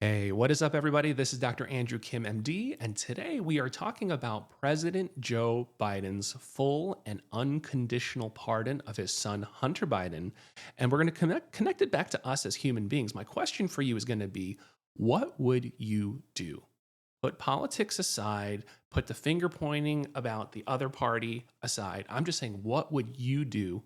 Hey, what is up, everybody? This is Dr. Andrew Kim, MD, and today we are talking about President Joe Biden's full and unconditional pardon of his son, Hunter Biden. And we're going to connect it back to us as human beings. My question for you is going to be, what would you do? Put politics aside, put the finger pointing about the other party aside. I'm just saying, what would you do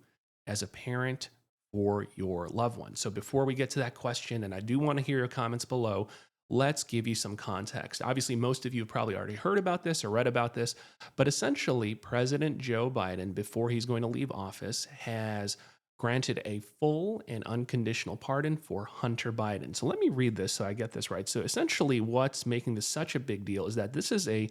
as a parent for your loved one? So before we get to that question, and I do want to hear your comments below, let's give you some context. Obviously, most of you have probably already heard about this or read about this, but essentially, President Joe Biden, before he's going to leave office, has granted a full and unconditional pardon for Hunter Biden. So let me read this so I get this right. So essentially, what's making this such a big deal is that this is a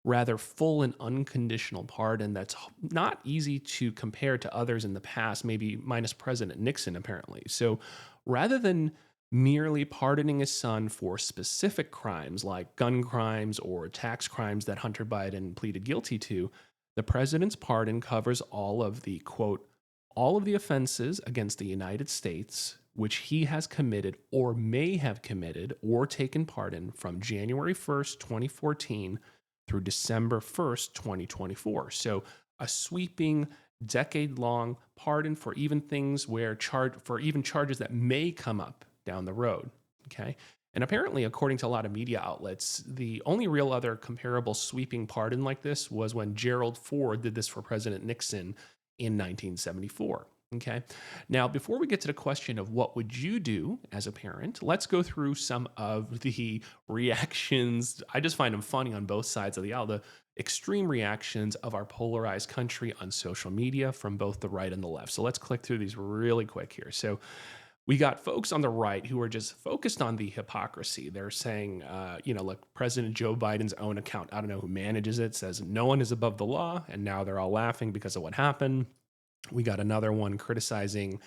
rather full and unconditional pardon that's not easy to compare to others in the past, maybe minus President Nixon, apparently. So rather than merely pardoning his son for specific crimes like gun crimes or tax crimes that Hunter Biden pleaded guilty to, the president's pardon covers all of the quote, all of the offenses against the United States which he has committed or may have committed or taken part in from January 1st, 2014 through December 1st, 2024. So a sweeping decade long pardon for even things where for even charges that may come up down the road. Okay. And apparently, according to a lot of media outlets, the only real other comparable sweeping pardon like this was when Gerald Ford did this for President Nixon in 1974. Okay. Now, before we get to the question of what would you do as a parent, let's go through some of the reactions. I just find them funny on both sides of the aisle. The extreme reactions of our polarized country on social media from both the right and the left. So let's click through these really quick here. So we got folks on the right who are just focused on the hypocrisy. They're saying, look, President Joe Biden's own account, I don't know who manages it, says no one is above the law. And now they're all laughing because of what happened. We got another one criticizing,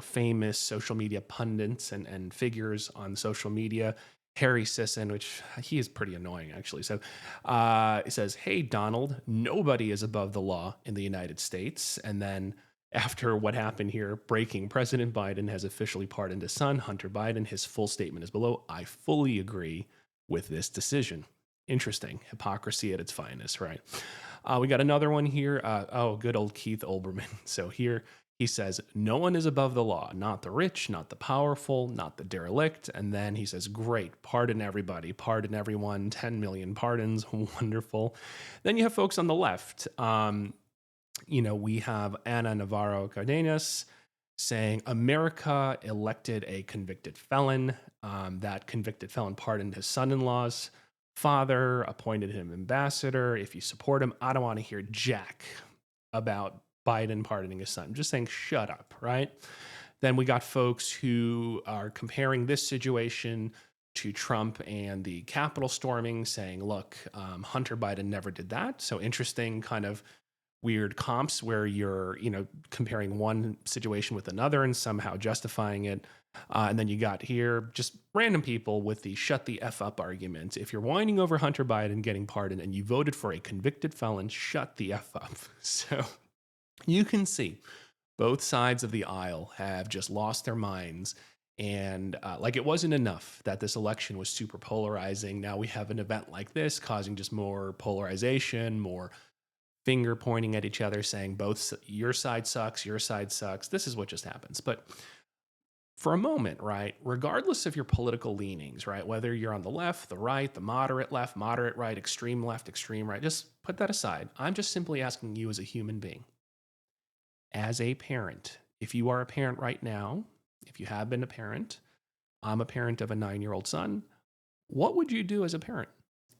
famous social media pundits and figures on social media. Harry Sisson, which he is pretty annoying, actually. So it says, hey, Donald, nobody is above the law in the United States. And then after what happened here, breaking, President Biden has officially pardoned his son, Hunter Biden. His full statement is below. I fully agree with this decision. Interesting. Hypocrisy at its finest, right? We got another one here. Good old Keith Olbermann. So here he says, no one is above the law, not the rich, not the powerful, not the derelict. And then he says, great, pardon everybody, pardon everyone, 10 million pardons, wonderful. Then you have folks on the left. We have Ana Navarro Cardenas saying America elected a convicted felon. That convicted felon pardoned his son-in-law's father, appointed him ambassador. If you support him, I don't want to hear jack about Biden pardoning his son. I'm just saying, shut up, right? Then we got folks who are comparing this situation to Trump and the Capitol storming, saying, look, Hunter Biden never did that. So interesting kind of weird comps where you're, comparing one situation with another and somehow justifying it. And then you got here just random people with the shut the F up argument. If you're whining over Hunter Biden getting pardoned and you voted for a convicted felon, shut the F up. So you can see both sides of the aisle have just lost their minds. And it wasn't enough that this election was super polarizing. Now we have an event like this causing just more polarization, more finger pointing at each other, saying both your side sucks, your side sucks. This is what just happens. But for a moment, right, regardless of your political leanings, right, whether you're on the left, the right, the moderate left, moderate right, extreme left, extreme right, just put that aside. I'm just simply asking you as a human being, as a parent, if you are a parent right now, if you have been a parent, I'm a parent of a 9-year-old son, what would you do as a parent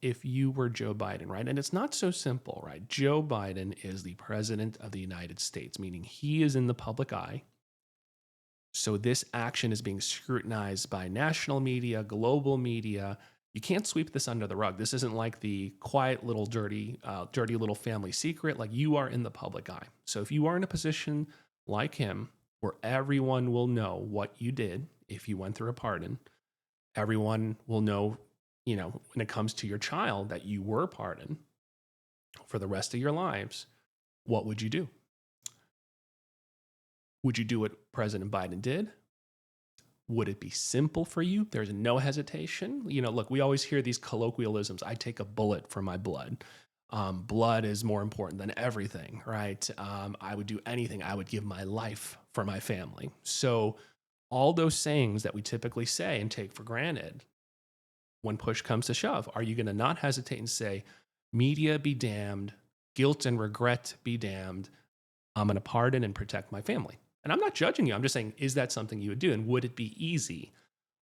if you were Joe Biden, right? And it's not so simple, right? Joe Biden is the president of the United States, meaning he is in the public eye. So this action is being scrutinized by national media, global media. You can't sweep this under the rug. This isn't like the quiet little dirty little family secret. Like, you are in the public eye. So if you are in a position like him, where everyone will know what you did if you went through a pardon, everyone will know, when it comes to your child that you were pardoned for the rest of your lives, what would you do? Would you do what President Biden did? Would it be simple for you? There's no hesitation. Look, we always hear these colloquialisms. I take a bullet for my blood. Blood is more important than everything, right? I would do anything. I would give my life for my family. So, all those sayings that we typically say and take for granted, when push comes to shove, are you going to not hesitate and say, media be damned, guilt and regret be damned, I'm going to pardon and protect my family? And I'm not judging you. I'm just saying, is that something you would do? And would it be easy?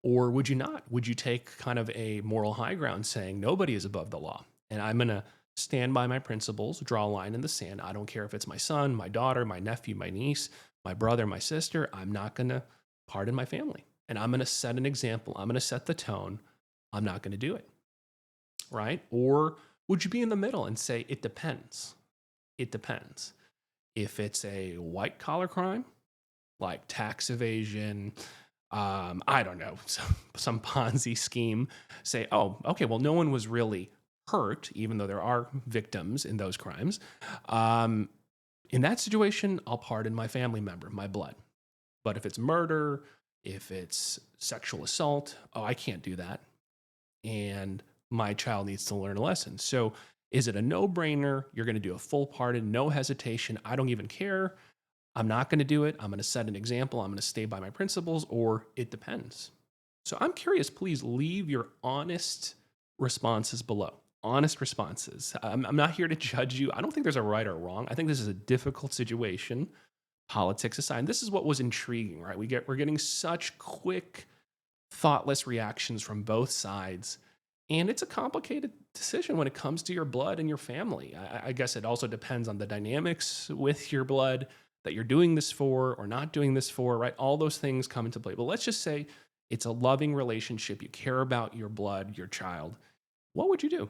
Or would you not? Would you take kind of a moral high ground saying nobody is above the law? And I'm going to stand by my principles, draw a line in the sand. I don't care if it's my son, my daughter, my nephew, my niece, my brother, my sister. I'm not going to pardon my family. And I'm going to set an example. I'm going to set the tone. I'm not going to do it. Right? Or would you be in the middle and say, it depends? It depends. If it's a white collar crime, like tax evasion, I don't know, some Ponzi scheme, say, oh, okay, well, no one was really hurt, even though there are victims in those crimes. In that situation, I'll pardon my family member, my blood. But if it's murder, if it's sexual assault, oh, I can't do that. And my child needs to learn a lesson. So is it a no-brainer? You're going to do a full pardon, no hesitation. I don't even care. I'm not going to do it. I'm going to set an example. I'm going to stay by my principles, or it depends. So I'm curious, please leave your honest responses below. Honest responses. I'm not here to judge you. I don't think there's a right or wrong. I think this is a difficult situation, politics aside. This is what was intriguing, right? We're getting such quick, thoughtless reactions from both sides. And it's a complicated decision when it comes to your blood and your family. I guess it also depends on the dynamics with your blood that you're doing this for or not doing this for, right? All those things come into play. But let's just say it's a loving relationship. You care about your blood, your child. What would you do?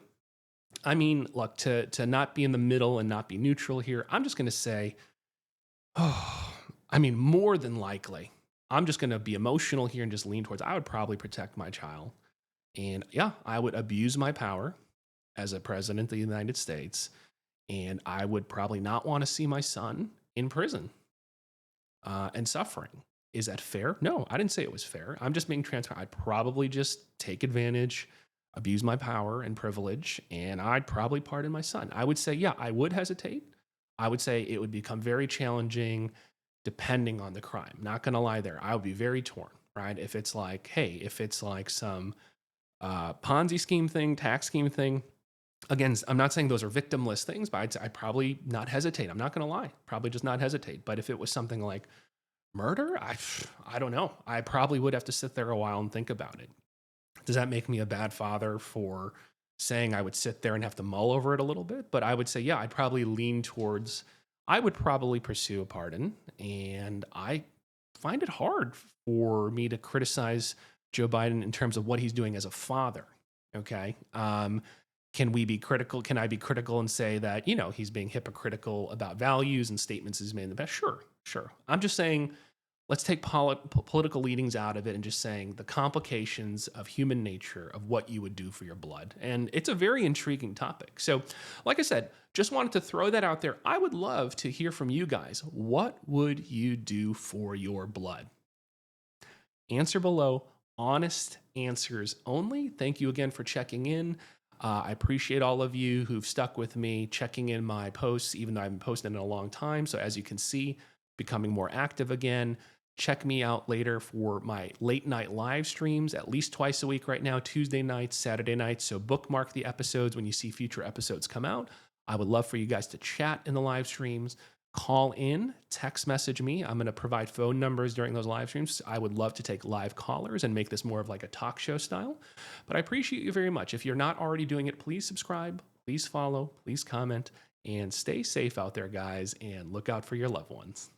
I mean, look, to not be in the middle and not be neutral here, I'm just going to say, more than likely, I'm just going to be emotional here and just lean towards, I would probably protect my child. And yeah, I would abuse my power as a president of the United States. And I would probably not want to see my son in prison and suffering. Is that fair? No, I didn't say it was fair. I'm just being transparent. I'd probably just take advantage, abuse my power and privilege, and I'd probably pardon my son. I would say, yeah, I would hesitate. I would say it would become very challenging depending on the crime. Not going to lie there. I would be very torn, right? If it's like, hey, if it's like some Ponzi scheme thing, tax scheme thing. Again, I'm not saying those are victimless things, but I'd probably not hesitate. I'm not going to lie. Probably just not hesitate. But if it was something like murder, I don't know. I probably would have to sit there a while and think about it. Does that make me a bad father for saying I would sit there and have to mull over it a little bit? But I would say, yeah, I'd probably lean towards, I would probably pursue a pardon. And I find it hard for me to criticize Joe Biden in terms of what he's doing as a father. Okay. Can we be critical? Can I be critical and say that, he's being hypocritical about values and statements he's made in the past? Sure. I'm just saying, let's take political leadings out of it and just saying the complications of human nature of what you would do for your blood. And it's a very intriguing topic. So, like I said, just wanted to throw that out there. I would love to hear from you guys. What would you do for your blood? Answer below. Honest answers only. Thank you again for checking in. I appreciate all of you who've stuck with me, checking in my posts, even though I haven't posted in a long time. So as you can see, becoming more active again. Check me out later for my late night live streams, at least twice a week right now, Tuesday nights, Saturday nights. So bookmark the episodes when you see future episodes come out. I would love for you guys to chat in the live streams. Call in, text message me. I'm going to provide phone numbers during those live streams. I would love to take live callers and make this more of like a talk show style. But I appreciate you very much. If you're not already doing it, please subscribe, please follow, please comment, and stay safe out there, guys, and look out for your loved ones.